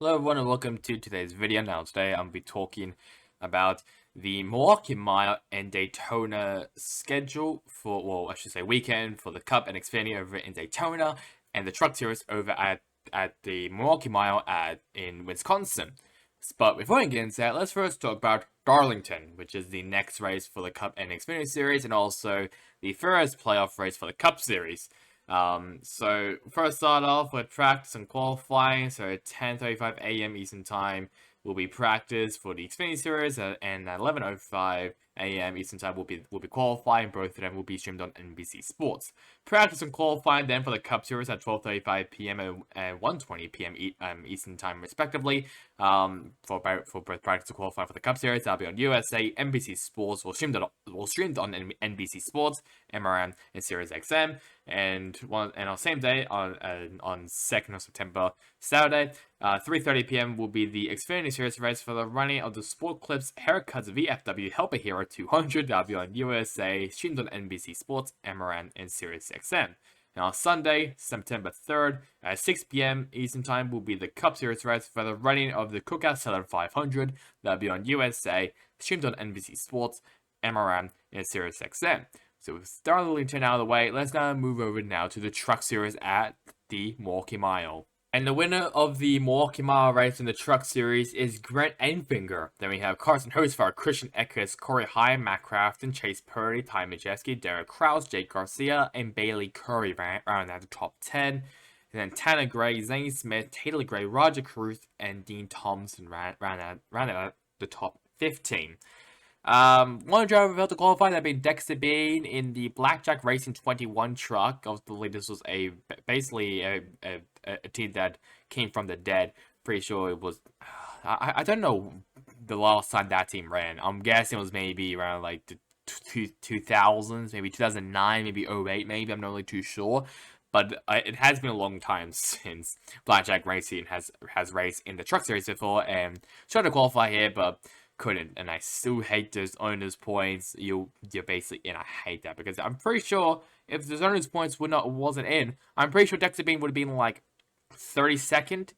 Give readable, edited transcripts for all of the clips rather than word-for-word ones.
Hello everyone and welcome to today's video. Now today I'm going to be talking about the Milwaukee Mile and Daytona schedule for, well, I should say weekend for the Cup and Xfinity over in Daytona and the Truck Series over at the Milwaukee Mile in Wisconsin. But before we get into that, let's first talk about Darlington, which is the next race for the Cup and Xfinity Series and also the first playoff race for the Cup Series. So first start off with practice and qualifying. So at 10:35 a.m. Eastern Time will be practice for the Xfinity Series, and at 11:05 a.m. Eastern Time will be qualifying. Both of them will be streamed on NBC Sports. Practice and qualifying then for the Cup Series at 12:35 p.m. and 1:20 p.m. Eastern Time respectively. For both practice and qualifying for the Cup Series, that'll be on USA, NBC Sports will streamed on NBC Sports, MRN, and Sirius XM. And on the same day, on 2nd of September, Saturday, 3:30 p.m. will be the Xfinity Series race for the running of the Sport Clips Haircuts VFW Helper Hero 200. That'll be on USA, streamed on NBC Sports, MRN, and Sirius XM. And on Sunday, September 3rd, at 6 p.m. Eastern Time, will be the Cup Series race for the running of the Cookout Southern 500. That'll be on USA, streamed on NBC Sports, MRN, and Sirius XM. So with Darlington out of the way, let's now move over now to the Truck Series at the Milwaukee Mile. And the winner of the Milwaukee Mile race in the Truck Series is Grant Enfinger. Then we have Carson Hocevar, Christian Eckes, Corey Heim, Matt Crafton, Chase Purdy, Ty Majeski, Derek Kraus, Jake Garcia, and Bailey Curry round at the top 10. And then Tanner Gray, Zane Smith, Taylor Gray, Roger Cruz, and Dean Thompson round at the top 15. One driver failed to qualify, that being Dexter Bean in the Blackjack Racing 21 truck. I believe this was basically a team that came from the dead. Pretty sure it was, I don't know the last time that team ran. I'm guessing it was maybe around like the 2000s, maybe 2009, maybe 08, maybe. I'm not really too sure. But it has been a long time since Blackjack Racing has raced in the Truck Series before, and tried to qualify here, but couldn't. And I still hate those owners points. You're basically in. I hate that because I'm pretty sure if those owners points wasn't in, I'm pretty sure Dexter Bean would have been like 32nd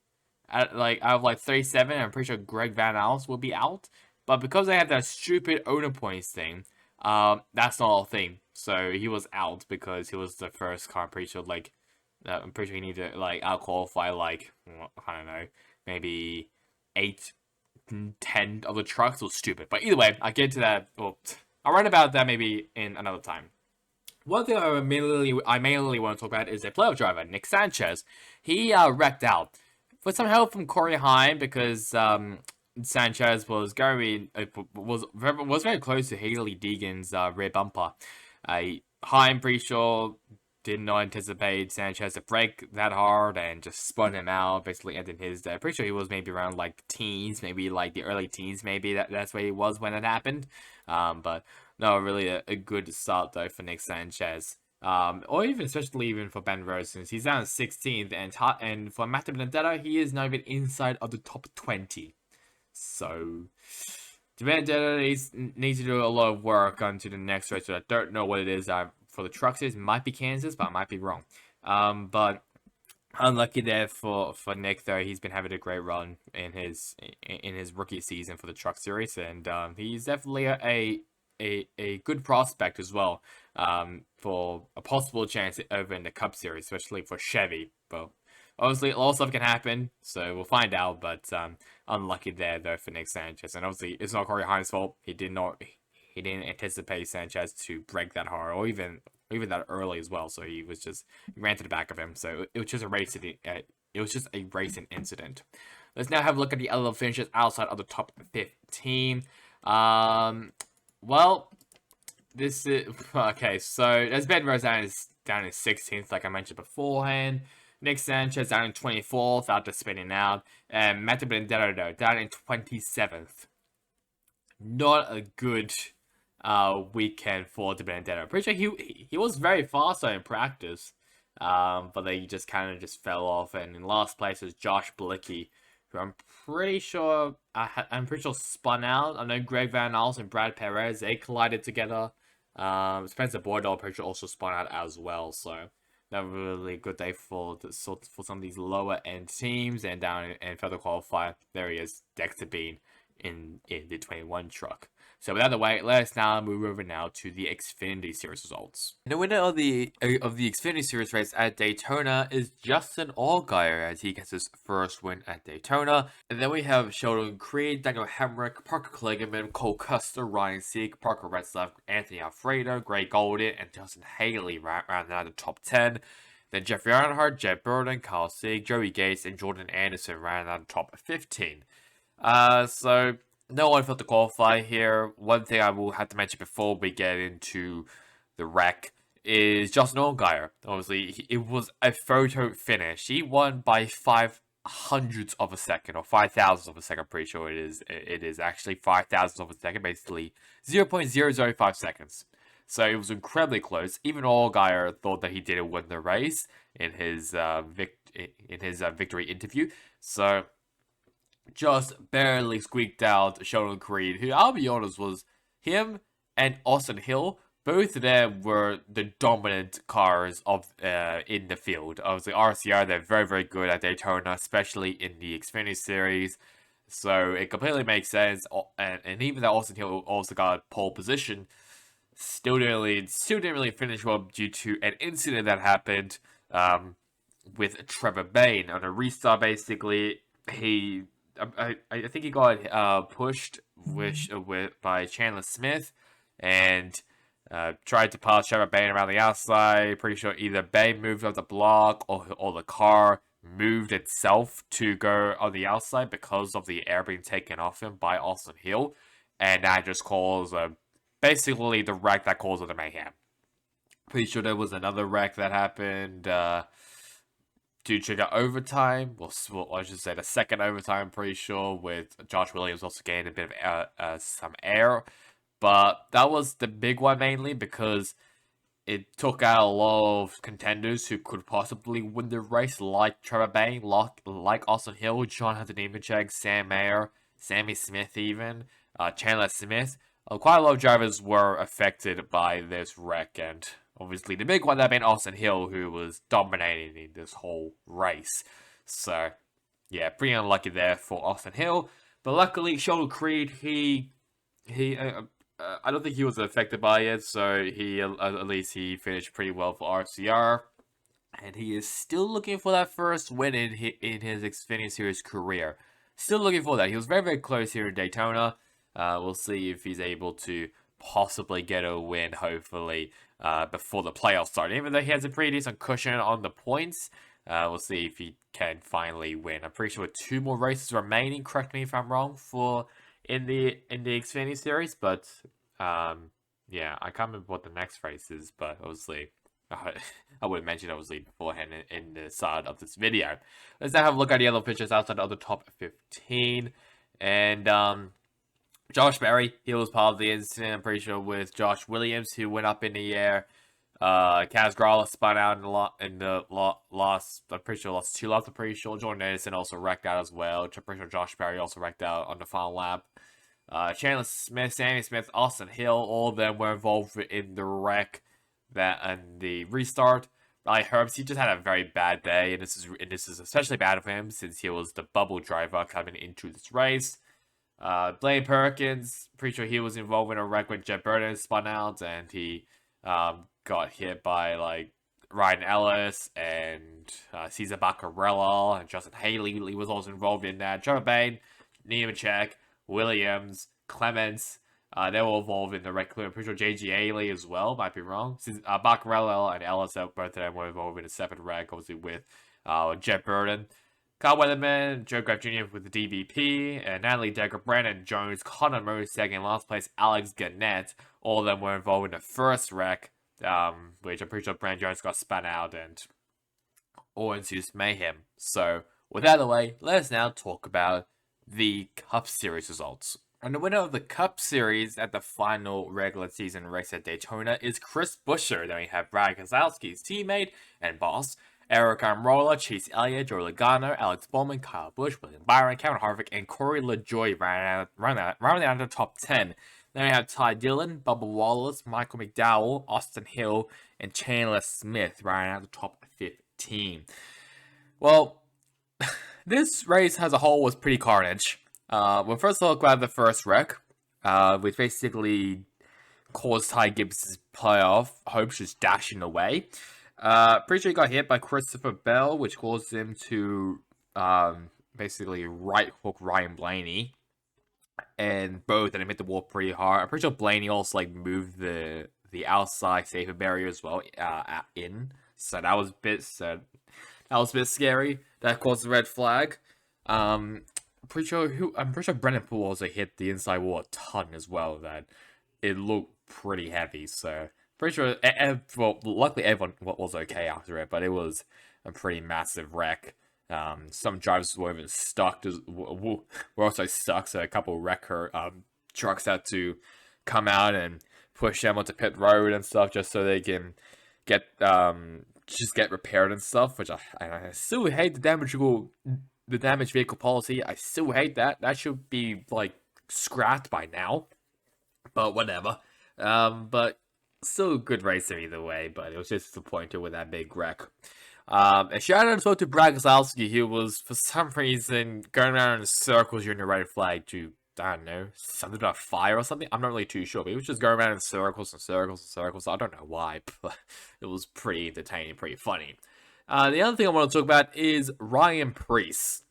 out of like 37. I'm pretty sure Greg Van Alst will be out. But because they had that stupid owner points thing, that's not a thing. So he was out because he was the first car. I'm pretty sure he needed to like out qualify like, I don't know, maybe 10 of the trucks. Was stupid. But either way, I'll get to that. Well, I'll write about that maybe in another time. One thing I mainly want to talk about is a playoff driver, Nick Sanchez. He wrecked out with some help from Corey Heim because Sanchez was very close to Haley Deegan's rear bumper. Heim, pretty sure, did not anticipate Sanchez to brake that hard and just spun him out, basically ending his day. Pretty sure he was maybe around like teens, maybe like the early teens, maybe that's where he was when it happened. But no, really a good start though for Nick Sanchez. Or especially even for Ben Rose, since he's down 16th, and for Matt Benedetto, he is not even inside of the top 20. So Benedetto needs to do a lot of work onto the next race. So I don't know what it is. For the Truck Series, it might be Kansas, but I might be wrong. But unlucky there for Nick, though. He's been having a great run in his rookie season for the Truck Series, and he's definitely a good prospect as well, for a possible chance over in the Cup Series, especially for Chevy. But obviously, a lot of stuff can happen, so we'll find out. But unlucky there, though, for Nick Sanchez. And obviously, it's not Corey Heim's fault. He didn't anticipate Sanchez to break that hard, or even that early as well. So he was just ran to the back of him. So it was just a racing incident. Let's now have a look at the other finishes outside of the top 15. Well, this is okay. So there's Ben Rose down in 16th, like I mentioned beforehand. Nick Sanchez down in 24th after spinning out, and Matt Benedetto down in 27th. Not a good weekend for the Benedetto. Pretty sure he was very fast in practice, but they just kind of fell off. And in last place is Josh Blicky, who I'm pretty sure spun out. I know Greg Van Alst and Brad Perez, they collided together. Spencer Boydell, pretty sure, also spun out as well. So not really good day for for some of these lower end teams. And down in further qualify, there he is, Dexter Bean in the 21 truck. So with that out of the way, let's now move over now to the Xfinity Series results. And the winner of the Xfinity Series race at Daytona is Justin Allgaier as he gets his first win at Daytona. And then we have Sheldon Creed, Daniel Hemrick, Parker Kligerman, Cole Custer, Ryan Sieg, Parker Retzlaff, Anthony Alfredo, Gray Golden, and Justin Haley rounding out the top 10. Then Jeffrey Earnhardt, Jed Burton, Kyle Sieg, Joey Gates, and Jordan Anderson rounding out the top 15. So no one felt to qualify here. One thing I will have to mention before we get into the wreck is Justin Allgaier. Obviously, it was a photo finish. He won by 500ths of a second, or 5,000ths of a second. I'm pretty sure it is. It is actually 5,000ths of a second, basically 0.005 seconds. So it was incredibly close. Even Allgaier thought that he didn't win the race in his victory interview. So just barely squeaked out Sheldon Creed, who, I'll be honest, was him and Austin Hill. Both of them were the dominant cars of in the field. Obviously, RCR, they're very, very good at Daytona, especially in the Xfinity Series. So it completely makes sense. And even though Austin Hill also got pole position, still didn't really finish well due to an incident that happened with Trevor Bayne on a restart. Basically, I think he got pushed by Chandler Smith and tried to pass Trevor Bayne around the outside. Pretty sure either Bayne moved off the block or the car moved itself to go on the outside because of the air being taken off him by Austin Hill. And that just caused basically the wreck that caused the mayhem. Pretty sure there was another wreck that happened due to the overtime. Well, I should say the second overtime, pretty sure, with Josh Williams also gaining a bit of some air. But that was the big one mainly because it took out a lot of contenders who could possibly win the race, like Trevor Bayne, like Austin Hill, John Hunter Nemechek, Sam Mayer, Sammy Smith even, Chandler Smith. Quite a lot of drivers were affected by this wreck, and obviously the big one that being Austin Hill, who was dominating this whole race. So, yeah, pretty unlucky there for Austin Hill. But luckily, Sheldon Creed, I don't think he was affected by it, so at least he finished pretty well for RCR. And he is still looking for that first win in his Xfinity Series career. Still looking for that. He was very, very close here in Daytona. We'll see if he's able to possibly get a win, hopefully, before the playoffs start. Even though he has a pretty decent cushion on the points, we'll see if he can finally win. I'm pretty sure 2 more races remaining. Correct me if I'm wrong in the Xfinity Series, but yeah, I can't remember what the next race is, but obviously I would have mentioned obviously beforehand in the start of this video. Let's now have a look at the other pictures outside of the top 15. And Josh Berry, he was part of the incident, I'm pretty sure, with Josh Williams, who went up in the air. Kaz Grala spun out in the last, I'm pretty sure lost 2 laps, I'm pretty sure. Jordan Anderson also wrecked out as well. I'm pretty sure Josh Berry also wrecked out on the final lap. Chandler Smith, Sammy Smith, Austin Hill, all of them were involved in the wreck and the restart. Riley Herbst, he just had a very bad day, and this is especially bad for him since he was the bubble driver coming into this race. Blaine Perkins, pretty sure he was involved in a wreck when Jed Burton spun out, and he got hit by Ryan Ellis and Cesar Baccarella, and Justin Haley was also involved in that. Trevor Bayne, Nemechek, Williams, Clements, they were involved in the wreck. I'm pretty sure J.G. Haley as well, might be wrong. Since Baccarella and Ellis, both of them were involved in a separate wreck, obviously with Jed Burton. Kyle Weatherman, Joe Graf Jr. with the DVP, and Natalie Decker, Brandon Jones, Connor Murray second, last place Alex Gannett. All of them were involved in the first wreck, which I'm pretty sure Brandon Jones got spun out and all ensues mayhem. So, with that out of the way, let's now talk about the Cup Series results. And the winner of the Cup Series at the final regular season race at Daytona is Chris Buescher. Then we have Brad Keselowski's teammate and boss, Eric Almirola, Chase Elliott, Joey Logano, Alex Bowman, Kyle Busch, William Byron, Kevin Harvick, and Corey LaJoie rounding out the top 10. Then we have Ty Dillon, Bubba Wallace, Michael McDowell, Austin Hill, and Chandler Smith riding out the top 15. Well, this race as a whole was pretty carnage. Well, first of all, grab the first wreck, which basically caused Ty Gibbs' playoff hopes just dashing away. Pretty sure he got hit by Christopher Bell, which caused him to basically right hook Ryan Blaney, and both and hit the wall pretty hard. I'm pretty sure Blaney also like moved the outside safer barrier as well in, so that was a bit scary. That caused a red flag. I'm pretty sure Brennan Poole also hit the inside wall a ton as well. That it looked pretty heavy. So pretty sure. Well, luckily everyone was okay after it, but it was a pretty massive wreck. Some drivers were even stuck. Were also stuck. So a couple wrecker trucks had to come out and push them onto pit road and stuff just so they can get repaired and stuff. Which I still hate the damaged vehicle policy. I still hate that. That should be like scrapped by now. But whatever. But still a good racer either way. But it was just disappointing with that big wreck. And shout out as well to Brad Keselowski, who was for some reason going around in circles during the red flag to, I don't know, something about fire or something. I'm not really too sure, but he was just going around in circles and circles and circles. I don't know why, but it was pretty entertaining, pretty funny. The other thing I want to talk about is Ryan Preece.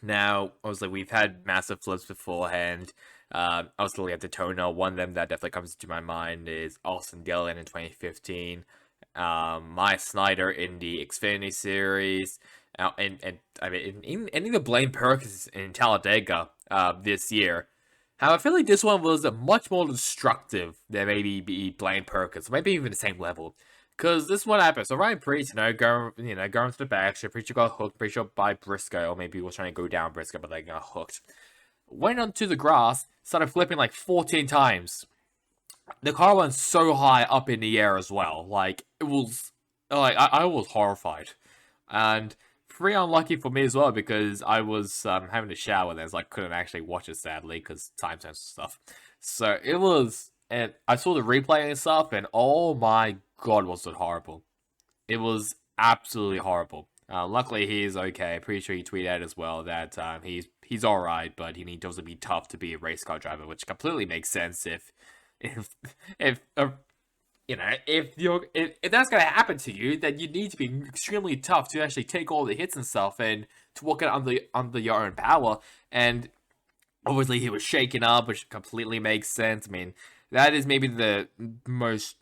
Now, obviously, we've had massive flips beforehand. Obviously, at Daytona, one of them that definitely comes to my mind is Austin Dillon in 2015. Maya Snyder in the Xfinity series, and I mean, even Blaine Perkins in Talladega this year. However, I feel like this one was much more destructive than maybe Blaine Perkins, maybe even the same level. Because this one happened. So Ryan Preece, going to the back, pretty sure got hooked, pretty sure by Briscoe, or maybe he was trying to go down Briscoe, but they got hooked. Went onto the grass, started flipping like 14 times. The car went so high up in the air as well. Like, it was, like, I was horrified. And pretty unlucky for me as well, because I was having a shower then, so I couldn't actually watch it, sadly, because time sense stuff. So it was, and I saw the replay and stuff, and oh my god, was it horrible. It was absolutely horrible. Luckily, he's okay. Pretty sure he tweeted out as well that he's alright, but he needs to be tough to be a race car driver, which completely makes sense if if that's gonna happen to you, then you need to be extremely tough to actually take all the hits and stuff and to work it under your own power. And obviously he was shaken up, which completely makes sense. I mean, that is maybe the most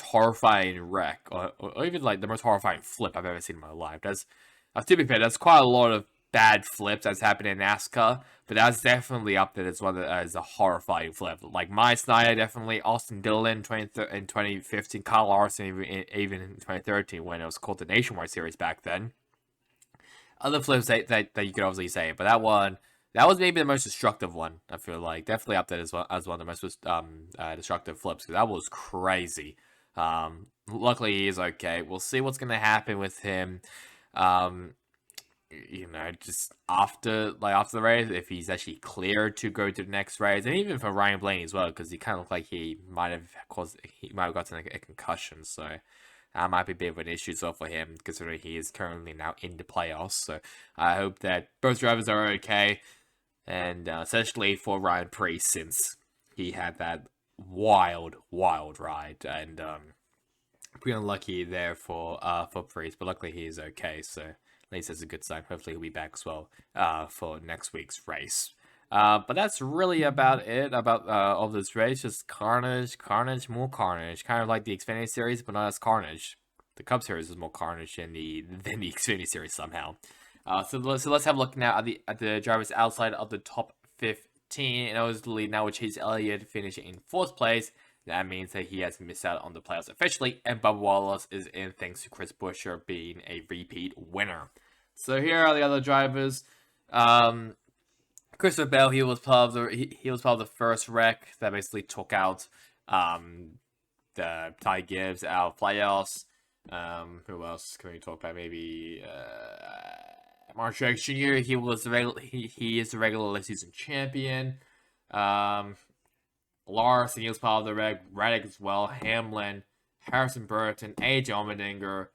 horrifying wreck, or even like the most horrifying flip I've ever seen in my life. To be fair, that's quite a lot of bad flips that's happened in NASCAR, but that's definitely up there as a horrifying flip. Like Maya Snyder, definitely, Austin Dillon in 2015, Kyle Larson even in 2013 when it was called the Nationwide Series back then. Other flips that you could obviously say, but that was maybe the most destructive one. I feel like definitely up there as one of the most destructive flips, because that was crazy. Luckily he is okay. We'll see what's gonna happen with him. Just after the race, if he's actually cleared to go to the next race, and even for Ryan Blaney as well, because he kind of looked like he might have gotten a concussion, so that might be a bit of an issue as well for him, considering he is currently now in the playoffs. So I hope that both drivers are okay, and especially for Ryan Preece, since he had that wild ride, and pretty unlucky there for Preece, but luckily he is okay. So at least that's a good sign. Hopefully he'll be back as well for next week's race. But that's really about it about all this race. Just carnage, more carnage. Kind of like the Xfinity series, but not as carnage. The Cup series is more carnage than the Xfinity series somehow. So let's have a look now at the drivers outside of the top 15. And obviously now with Chase Elliott finishing in 4th place, that means that he has missed out on the playoffs officially, and Bubba Wallace is in thanks to Chris Buescher being a repeat winner. So here are the other drivers. Christopher Bell, he was part of the first wreck that basically took out the Ty Gibbs out of playoffs. Who else can we talk about? Maybe Mark Truex Jr. He is the regular season champion. Larson, he was part of the wreck. Reddick as well. Hamlin Harrison Burton, AJ Allmendinger,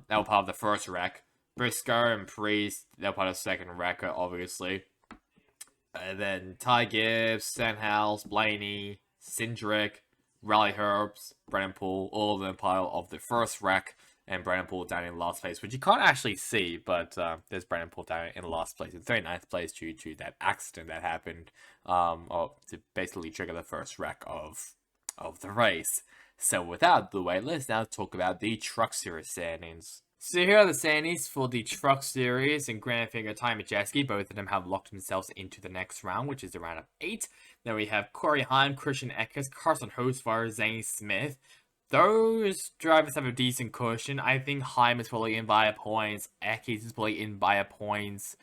they were part of the first wreck. Briscoe and Preece, they were part of the second wreck, obviously. And then Ty Gibbs, Stenhouse, Blaney, Cindric, Riley Herbst, Brennan Poole, all of them part of the first wreck, and Brennan Poole down in last place, which you can't actually see, but there's Brennan Poole down in last place, in 39th place due to that accident that happened, to basically trigger the first wreck of the race. So with that out of the way, let's now talk about the Truck Series standings. So here are the standings for the Truck Series, and Grant Finger, Ty Majeski. Both of them have locked themselves into the next round, which is the round of 8. Then we have Corey Heim, Christian Eckes, Carson Hocevar, Zane Smith. Those drivers have a decent cushion. I think Heim is probably in via points. Eckes is probably in via points.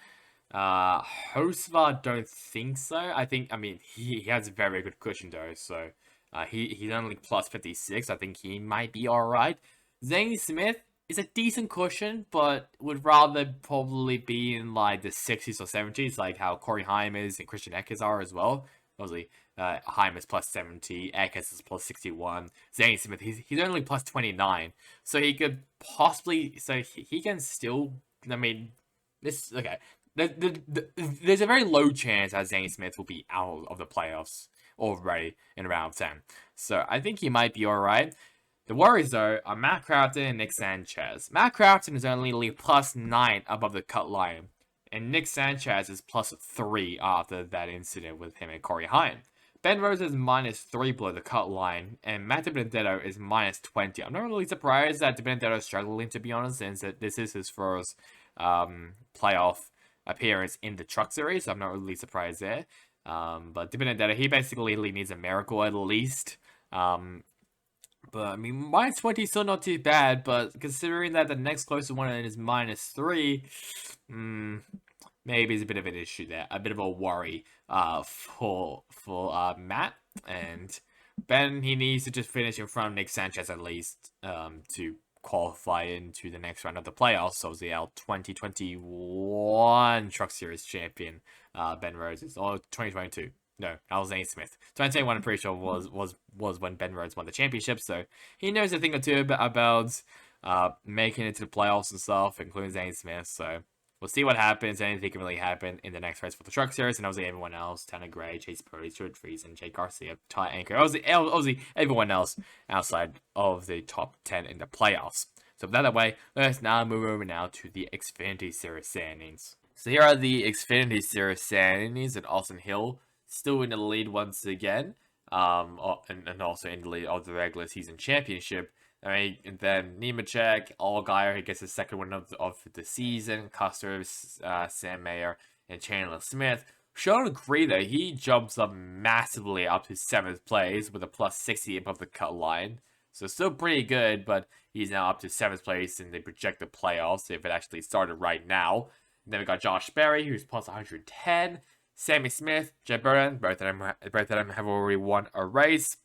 Hocevar, don't think so. I mean, he has a very good cushion though, so he's only plus 56. I think he might be alright. Zane Smith is a decent cushion, but would rather probably be in like the 60s or 70s, like how Corey Heim is and Christian Eckes are as well. Obviously, Heim is plus 70, Eckes is plus 61. Zane Smith, he's only plus 29, so he could possibly, he can still. I mean, this okay. There's a very low chance that Zane Smith will be out of the playoffs already in round 10, so I think he might be alright. The worries, though, are Matt Crafton and Nick Sanchez. Matt Crafton is only plus 9 above the cut line, and Nick Sanchez is plus 3 after that incident with him and Corey Heim. Ben Rose is minus 3 below the cut line, and Matt DiBenedetto is minus 20. I'm not really surprised that DiBenedetto is struggling, to be honest, since this is his first playoff appearance in the Truck Series. So I'm not really surprised there. But DiBenedetto, he basically needs a miracle at least. But, I mean, minus 20 is still not too bad, but considering that the next closest one is minus 3, maybe it's a bit of an issue there. A bit of a worry for Matt. And Ben, he needs to just finish in front of Nick Sanchez at least to qualify into the next round of the playoffs. So, our 2021 Truck Series champion, Ben Rhodes, or 2022. No, that was Zane Smith. 2021, I'm pretty sure, was when Ben Rhodes won the championship, so he knows a thing or two about making it to the playoffs and stuff, including Zane Smith, so we'll see what happens. Anything can really happen in the next race for the Truck Series, and obviously everyone else, Tanner Gray, Chase Purdy, Stuart Freeze, and Jake Garcia, Ty Anchor, obviously everyone else outside of the top 10 in the playoffs. So with that way, let's now move over now to the Xfinity Series standings. So here are the Xfinity Series standings, and Austin Hill still in the lead once again, and also in the lead of the regular season championship. I mean, and then Nemechek, Allgaier, he gets his second win of the season. Custer, Sam Mayer, and Chandler Smith. Sean Greta, he jumps up massively up to 7th place with a plus 60 above the cut line. So still pretty good, but he's now up to 7th place in the projected playoffs if it actually started right now. And then we got Josh Berry, who's plus 110. Sammy Smith, Jed Burton, both of them have already won a race.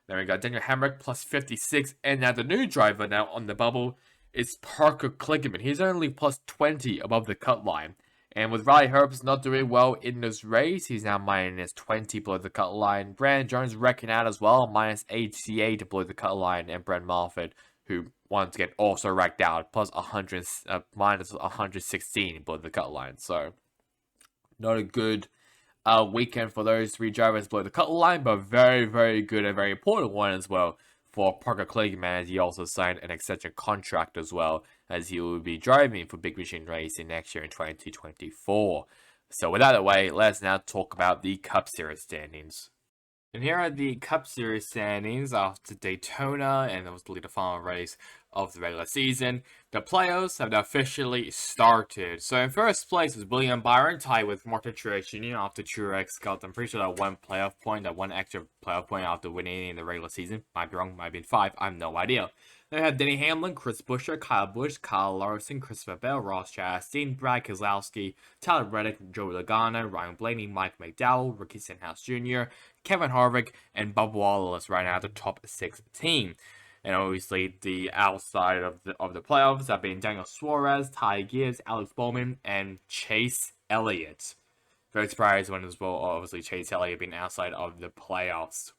Then we got Daniel Hemrick plus 56, and now the new driver now on the bubble is Parker Kligerman. He's only plus 20 above the cut line. And with Riley Herbst not doing well in this race, he's now minus 20 below the cut line. Brandon Jones wrecking out as well, minus 88 below the cut line. And Brent Moffitt, who once again also wrecked out, plus minus 116 below the cut line. So, not a good weekend for those 3 drivers below the cut line, but very, very good and very important one as well for Parker Kligerman, as he also signed an extension contract as well, as he will be driving for Big Machine Racing next year in 2024. So with that out of the way, let's now talk about the Cup Series standings. And here are the Cup Series standings after Daytona, and that was the final race of the regular season. The playoffs have now officially started. So in first place was William Byron, tied with Martin Truex Jr. after Truex got, I'm pretty sure, that one extra playoff point after winning in the regular season. Might be wrong, might have been 5, I have no idea. Then we have Denny Hamlin, Chris Buescher, Kyle Busch, Kyle Larson, Christopher Bell, Ross Chastain, Brad Keselowski, Tyler Reddick, Joe Logano, Ryan Blaney, Mike McDowell, Ricky Stenhouse Jr., Kevin Harvick, and Bubba Wallace right now the top 16. And obviously, the outside of the playoffs have been Daniel Suarez, Ty Gibbs, Alex Bowman, and Chase Elliott. Very surprised when as well, obviously, Chase Elliott being outside of the playoffs.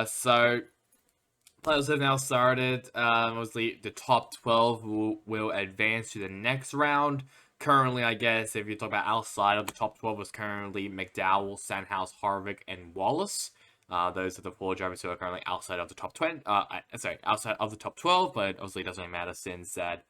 So Playoffs have now started. Mostly the top 12 will advance to the next round. Currently, I guess, if you talk about outside of the top 12, is currently McDowell, Sandhouse, Harvick, and Wallace. Those are the four drivers who are currently outside of the top 20. Outside of the top 12, but obviously it doesn't really matter since that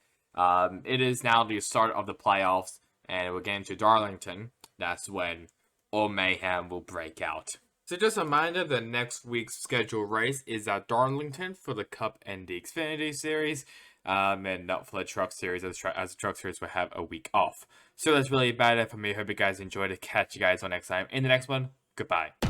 it is now the start of the playoffs, and we're getting to Darlington. That's when all mayhem will break out. So just a reminder, the next week's scheduled race is at Darlington for the Cup and the Xfinity Series, and not for the Truck Series, as the Truck Series will have a week off. So that's really about it for me. Hope you guys enjoyed it. Catch you guys on next time in the next one. Goodbye.